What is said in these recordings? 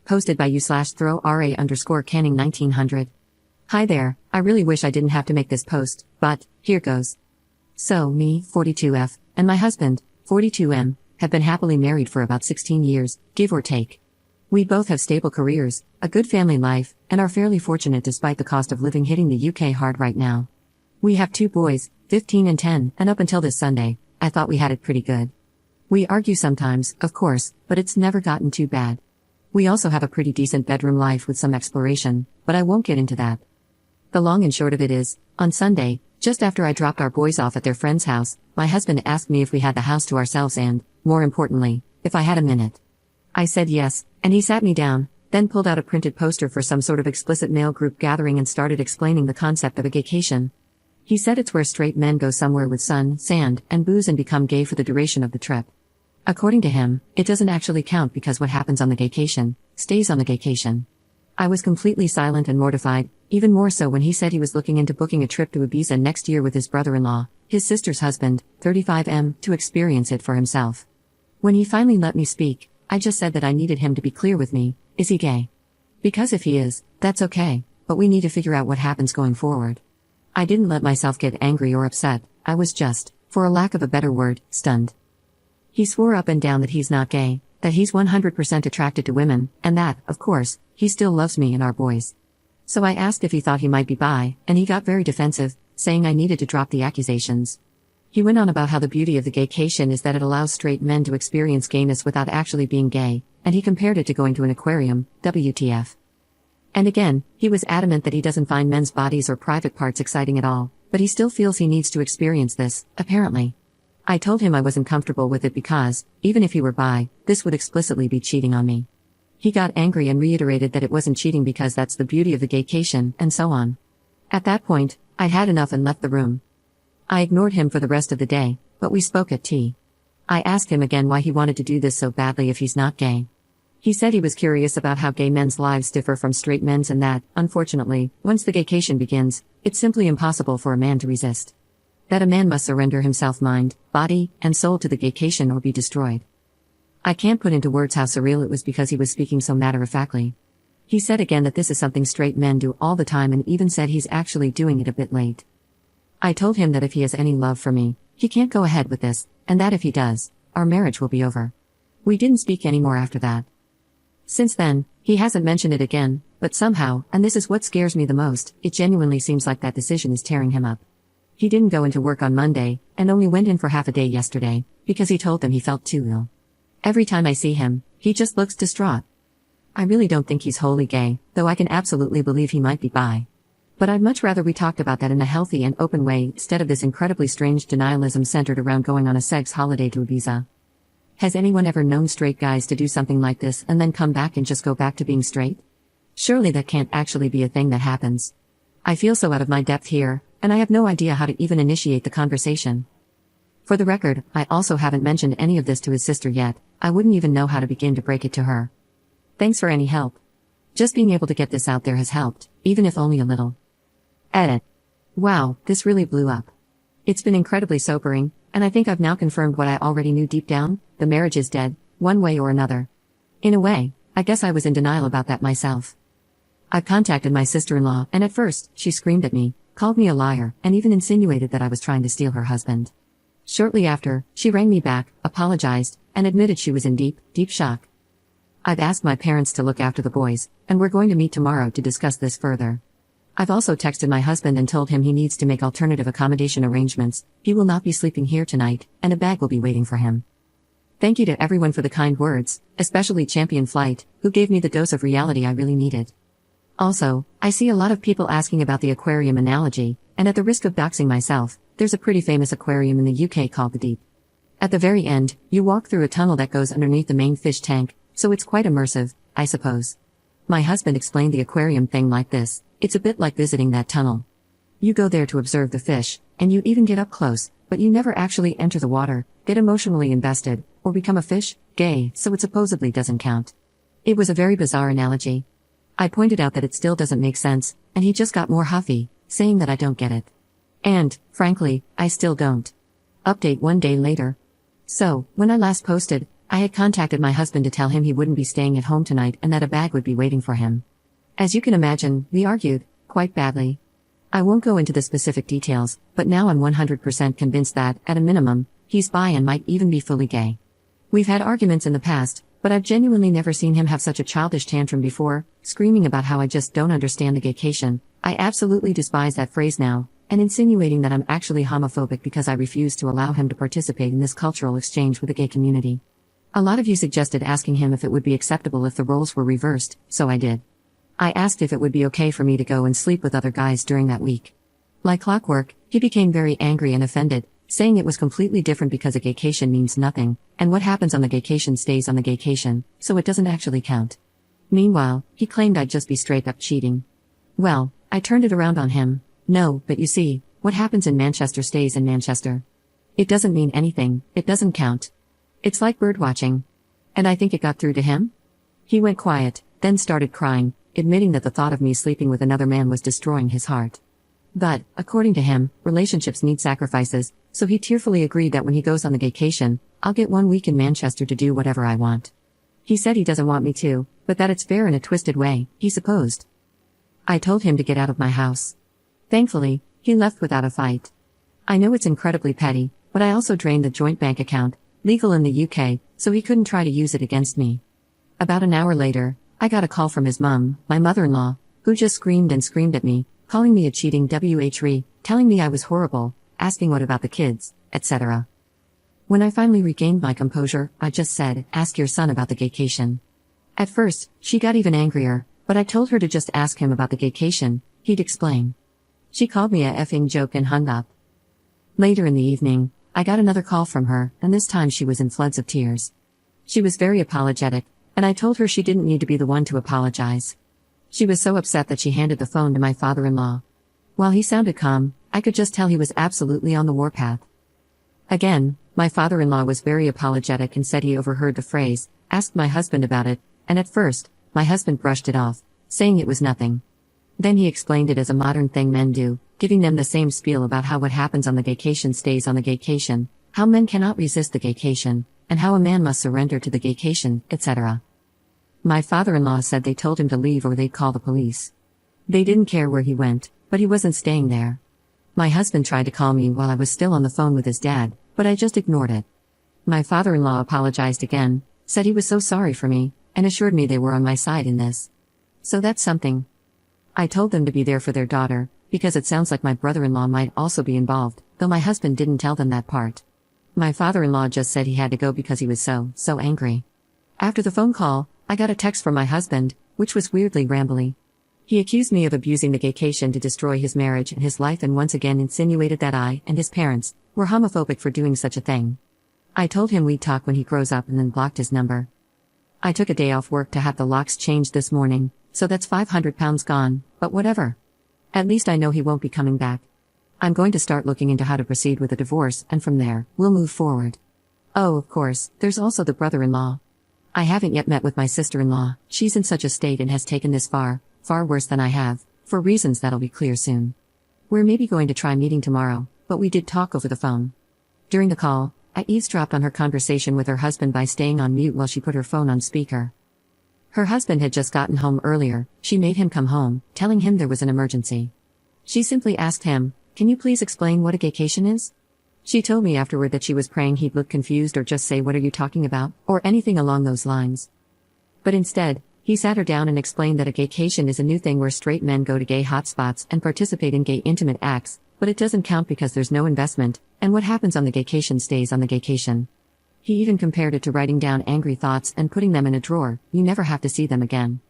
posted by you/throw_ra_canning 1900. Hi there, I really wish I didn't have to make this post, but, here goes. So, me, 42F, and my husband, 42M, have been happily married for about 16 years, give or take. We both have stable careers, a good family life, and are fairly fortunate despite the cost of living hitting the UK hard right now. We have 2 boys, 15 and 10, and up until this Sunday, I thought we had it pretty good. We argue sometimes, of course, but it's never gotten too bad. We also have a pretty decent bedroom life with some exploration, but I won't get into that. The long and short of it is, on Sunday, just after I dropped our boys off at their friend's house, my husband asked me if we had the house to ourselves and, more importantly, if I had a minute. I said yes, and he sat me down, then pulled out a printed poster for some sort of explicit male group gathering and started explaining the concept of a gaycation. He said it's where straight men go somewhere with sun, sand, and booze and become gay for the duration of the trip. According to him, it doesn't actually count because what happens on the gaycation, stays on the gaycation. I was completely silent and mortified, even more so when he said he was looking into booking a trip to Ibiza next year with his brother-in-law, his sister's husband, 35M, to experience it for himself. When he finally let me speak, I just said that I needed him to be clear with me, is he gay? Because if he is, that's okay, but we need to figure out what happens going forward. I didn't let myself get angry or upset, I was just, for a lack of a better word, stunned. He swore up and down that he's not gay, that he's 100% attracted to women, and that, of course, he still loves me and our boys. So I asked if he thought he might be bi, and he got very defensive, saying I needed to drop the accusations. He went on about how the beauty of the gaycation is that it allows straight men to experience gayness without actually being gay, and he compared it to going to an aquarium, WTF. And again, he was adamant that he doesn't find men's bodies or private parts exciting at all, but he still feels he needs to experience this, apparently. I told him I wasn't comfortable with it because, even if he were bi, this would explicitly be cheating on me. He got angry and reiterated that it wasn't cheating because that's the beauty of the gaycation, and so on. At that point, I'd had enough and left the room. I ignored him for the rest of the day, but we spoke at tea. I asked him again why he wanted to do this so badly if he's not gay. He said he was curious about how gay men's lives differ from straight men's and that, unfortunately, once the gaycation begins, it's simply impossible for a man to resist. That a man must surrender himself mind, body, and soul to the gaycation or be destroyed. I can't put into words how surreal it was because he was speaking so matter-of-factly. He said again that this is something straight men do all the time and even said he's actually doing it a bit late. I told him that if he has any love for me, he can't go ahead with this, and that if he does, our marriage will be over. We didn't speak anymore after that. Since then, he hasn't mentioned it again, but somehow, and this is what scares me the most, it genuinely seems like that decision is tearing him up. He didn't go into work on Monday, and only went in for half a day yesterday, because he told them he felt too ill. Every time I see him, he just looks distraught. I really don't think he's wholly gay, though I can absolutely believe he might be bi. But I'd much rather we talked about that in a healthy and open way instead of this incredibly strange denialism centered around going on a sex holiday to Ibiza. Has anyone ever known straight guys to do something like this and then come back and just go back to being straight? Surely that can't actually be a thing that happens. I feel so out of my depth here, and I have no idea how to even initiate the conversation. For the record, I also haven't mentioned any of this to his sister yet. I wouldn't even know how to begin to break it to her. Thanks for any help. Just being able to get this out there has helped, even if only a little. Edit. Wow, this really blew up. It's been incredibly sobering, and I think I've now confirmed what I already knew deep down, the marriage is dead, one way or another. In a way, I guess I was in denial about that myself. I contacted my sister-in-law, and at first, she screamed at me, called me a liar, and even insinuated that I was trying to steal her husband. Shortly after, she rang me back, apologized, and admitted she was in deep, deep shock. I've asked my parents to look after the boys, and we're going to meet tomorrow to discuss this further. I've also texted my husband and told him he needs to make alternative accommodation arrangements. He will not be sleeping here tonight, and a bag will be waiting for him. Thank you to everyone for the kind words, especially Champion Flight, who gave me the dose of reality I really needed. Also, I see a lot of people asking about the aquarium analogy, and at the risk of doxing myself, there's a pretty famous aquarium in the UK called the Deep. At the very end, you walk through a tunnel that goes underneath the main fish tank, so it's quite immersive, I suppose. My husband explained the aquarium thing like this: it's a bit like visiting that tunnel. You go there to observe the fish, and you even get up close, but you never actually enter the water, get emotionally invested, or become a fish, gay, so it supposedly doesn't count. It was a very bizarre analogy. I pointed out that it still doesn't make sense, and he just got more huffy, saying that I don't get it. And, frankly, I still don't. Update 1 day later. So, when I last posted, I had contacted my husband to tell him he wouldn't be staying at home tonight and that a bag would be waiting for him. As you can imagine, we argued, quite badly. I won't go into the specific details, but now I'm 100% convinced that, at a minimum, he's bi and might even be fully gay. We've had arguments in the past, but I've genuinely never seen him have such a childish tantrum before, screaming about how I just don't understand the gaycation. I absolutely despise that phrase now, and insinuating that I'm actually homophobic because I refuse to allow him to participate in this cultural exchange with the gay community. A lot of you suggested asking him if it would be acceptable if the roles were reversed, so I did. I asked if it would be okay for me to go and sleep with other guys during that week. Like clockwork, he became very angry and offended, saying it was completely different because a gaycation means nothing, and what happens on the gaycation stays on the gaycation, so it doesn't actually count. Meanwhile, he claimed I'd just be straight up cheating. Well, I turned it around on him. No, but you see, what happens in Manchester stays in Manchester. It doesn't mean anything, it doesn't count. It's like birdwatching. And I think it got through to him? He went quiet, then started crying, admitting that the thought of me sleeping with another man was destroying his heart. But, according to him, relationships need sacrifices, so he tearfully agreed that when he goes on the gaycation, I'll get 1 week in Manchester to do whatever I want. He said he doesn't want me to, but that it's fair in a twisted way, he supposed. I told him to get out of my house. Thankfully, he left without a fight. I know it's incredibly petty, but I also drained the joint bank account, legal in the UK, so he couldn't try to use it against me. About an hour later, I got a call from his mum, my mother-in-law, who just screamed and screamed at me, calling me a cheating WHRE, telling me I was horrible, asking what about the kids, etc. When I finally regained my composure, I just said, ask your son about the gaycation. At first, she got even angrier, but I told her to just ask him about the gaycation, he'd explain. She called me a effing joke and hung up. Later in the evening, I got another call from her, and this time she was in floods of tears. She was very apologetic, and I told her she didn't need to be the one to apologize. She was so upset that she handed the phone to my father-in-law. While he sounded calm, I could just tell he was absolutely on the warpath. Again, my father-in-law was very apologetic and said he overheard the phrase, asked my husband about it, and at first, my husband brushed it off, saying it was nothing. Then he explained it as a modern thing men do, giving them the same spiel about how what happens on the gaycation stays on the gaycation, how men cannot resist the gaycation, and how a man must surrender to the gaycation, etc. My father-in-law said they told him to leave or they'd call the police. They didn't care where he went, but he wasn't staying there. My husband tried to call me while I was still on the phone with his dad, but I just ignored it. My father-in-law apologized again, said he was so sorry for me, and assured me they were on my side in this. So that's something. I told them to be there for their daughter, because it sounds like my brother-in-law might also be involved, though my husband didn't tell them that part. My father-in-law just said he had to go because he was so angry. After the phone call, I got a text from my husband, which was weirdly rambly. He accused me of abusing the gaycation to destroy his marriage and his life and once again insinuated that I and his parents were homophobic for doing such a thing. I told him we'd talk when he grows up and then blocked his number. I took a day off work to have the locks changed this morning, so that's £500 gone, but whatever. At least I know he won't be coming back. I'm going to start looking into how to proceed with a divorce and from there, we'll move forward. Oh, of course, there's also the brother-in-law. I haven't yet met with my sister-in-law, she's in such a state and has taken this far worse than I have, for reasons that'll be clear soon. We're maybe going to try meeting tomorrow, but we did talk over the phone. During the call, I eavesdropped on her conversation with her husband by staying on mute while she put her phone on speaker. Her husband had just gotten home earlier, she made him come home, telling him there was an emergency. She simply asked him, "Can you please explain what a gaycation is?" She told me afterward that she was praying he'd look confused or just say "what are you talking about?" or anything along those lines. But instead, he sat her down and explained that a gaycation is a new thing where straight men go to gay hotspots and participate in gay intimate acts, but it doesn't count because there's no investment, and what happens on the gaycation stays on the gaycation. He even compared it to writing down angry thoughts and putting them in a drawer, you never have to see them again.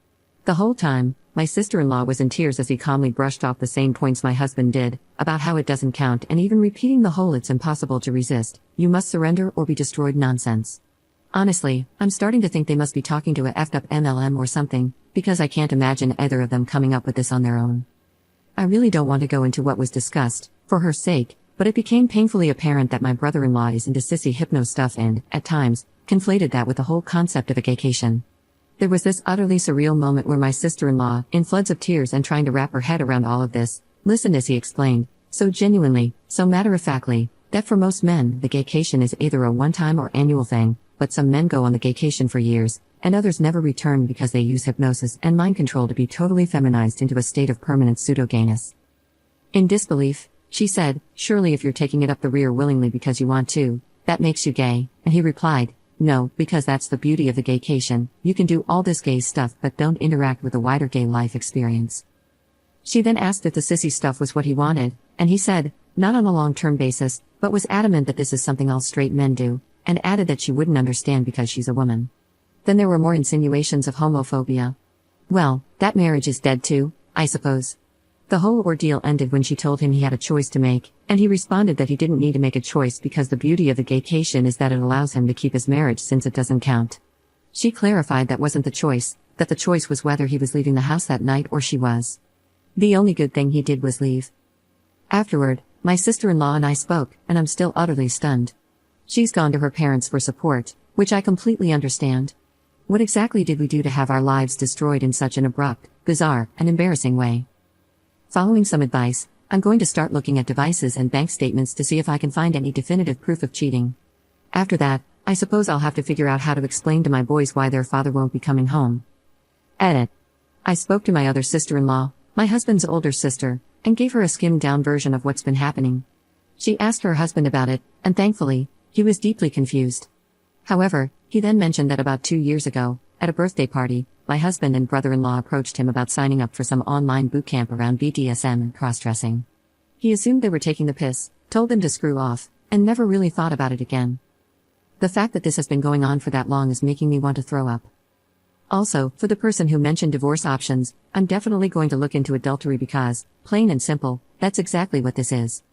The whole time, my sister-in-law was in tears as he calmly brushed off the same points my husband did, about how it doesn't count and even repeating the whole "it's impossible to resist, you must surrender or be destroyed" nonsense. Honestly, I'm starting to think they must be talking to a effed up MLM or something, because I can't imagine either of them coming up with this on their own. I really don't want to go into what was discussed, for her sake, but it became painfully apparent that my brother-in-law is into sissy hypno stuff and, at times, conflated that with the whole concept of a gaycation. There was this utterly surreal moment where my sister-in-law, in floods of tears and trying to wrap her head around all of this, listened as he explained, so genuinely, so matter-of-factly, that for most men, the gaycation is either a one-time or annual thing, but some men go on the gaycation for years, and others never return because they use hypnosis and mind control to be totally feminized into a state of permanent pseudo-gayness. In disbelief, she said, "Surely if you're taking it up the rear willingly because you want to, that makes you gay," and he replied, "No, because that's the beauty of the gaycation, you can do all this gay stuff but don't interact with the wider gay life experience." She then asked if the sissy stuff was what he wanted, and he said, "Not on a long-term basis," but was adamant that this is something all straight men do, and added that she wouldn't understand because she's a woman. Then there were more insinuations of homophobia. Well, that marriage is dead too, I suppose. The whole ordeal ended when she told him he had a choice to make, and he responded that he didn't need to make a choice because the beauty of the gaycation is that it allows him to keep his marriage since it doesn't count. She clarified that wasn't the choice, that the choice was whether he was leaving the house that night or she was. The only good thing he did was leave. Afterward, my sister-in-law and I spoke, and I'm still utterly stunned. She's gone to her parents for support, which I completely understand. What exactly did we do to have our lives destroyed in such an abrupt, bizarre, and embarrassing way? Following some advice, I'm going to start looking at devices and bank statements to see if I can find any definitive proof of cheating. After that, I suppose I'll have to figure out how to explain to my boys why their father won't be coming home. Edit. I spoke to my other sister-in-law, my husband's older sister, and gave her a skimmed-down version of what's been happening. She asked her husband about it, and thankfully, he was deeply confused. However, he then mentioned that about 2 years ago, at a birthday party, my husband and brother-in-law approached him about signing up for some online boot camp around BDSM and cross-dressing. He assumed they were taking the piss, told them to screw off, and never really thought about it again. The fact that this has been going on for that long is making me want to throw up. Also, for the person who mentioned divorce options, I'm definitely going to look into adultery because, plain and simple, that's exactly what this is.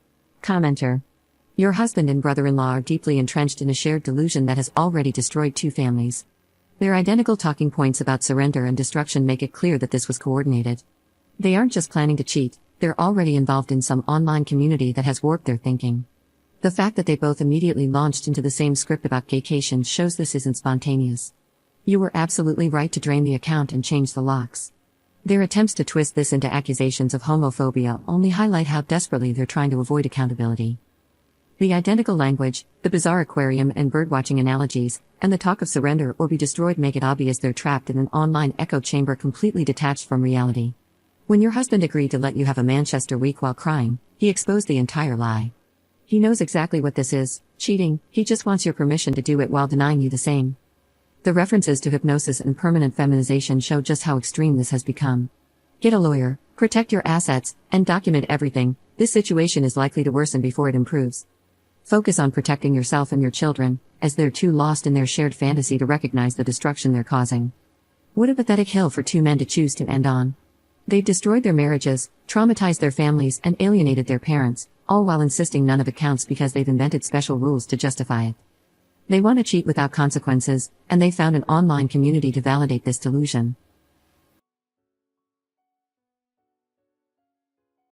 Commenter. Your husband and brother-in-law are deeply entrenched in a shared delusion that has already destroyed 2 families. Their identical talking points about surrender and destruction make it clear that this was coordinated. They aren't just planning to cheat, they're already involved in some online community that has warped their thinking. The fact that they both immediately launched into the same script about gaycation shows this isn't spontaneous. You were absolutely right to drain the account and change the locks. Their attempts to twist this into accusations of homophobia only highlight how desperately they're trying to avoid accountability. The identical language, the bizarre aquarium and birdwatching analogies, and the talk of surrender or be destroyed make it obvious they're trapped in an online echo chamber completely detached from reality. When your husband agreed to let you have a Manchester week while crying, he exposed the entire lie. He knows exactly what this is, cheating, he just wants your permission to do it while denying you the same. The references to hypnosis and permanent feminization show just how extreme this has become. Get a lawyer, protect your assets, and document everything. This situation is likely to worsen before it improves. Focus on protecting yourself and your children, as they're too lost in their shared fantasy to recognize the destruction they're causing. What a pathetic hill for 2 men to choose to end on. They've destroyed their marriages, traumatized their families, and alienated their parents, all while insisting none of it counts because they've invented special rules to justify it. They want to cheat without consequences, and they found an online community to validate this delusion.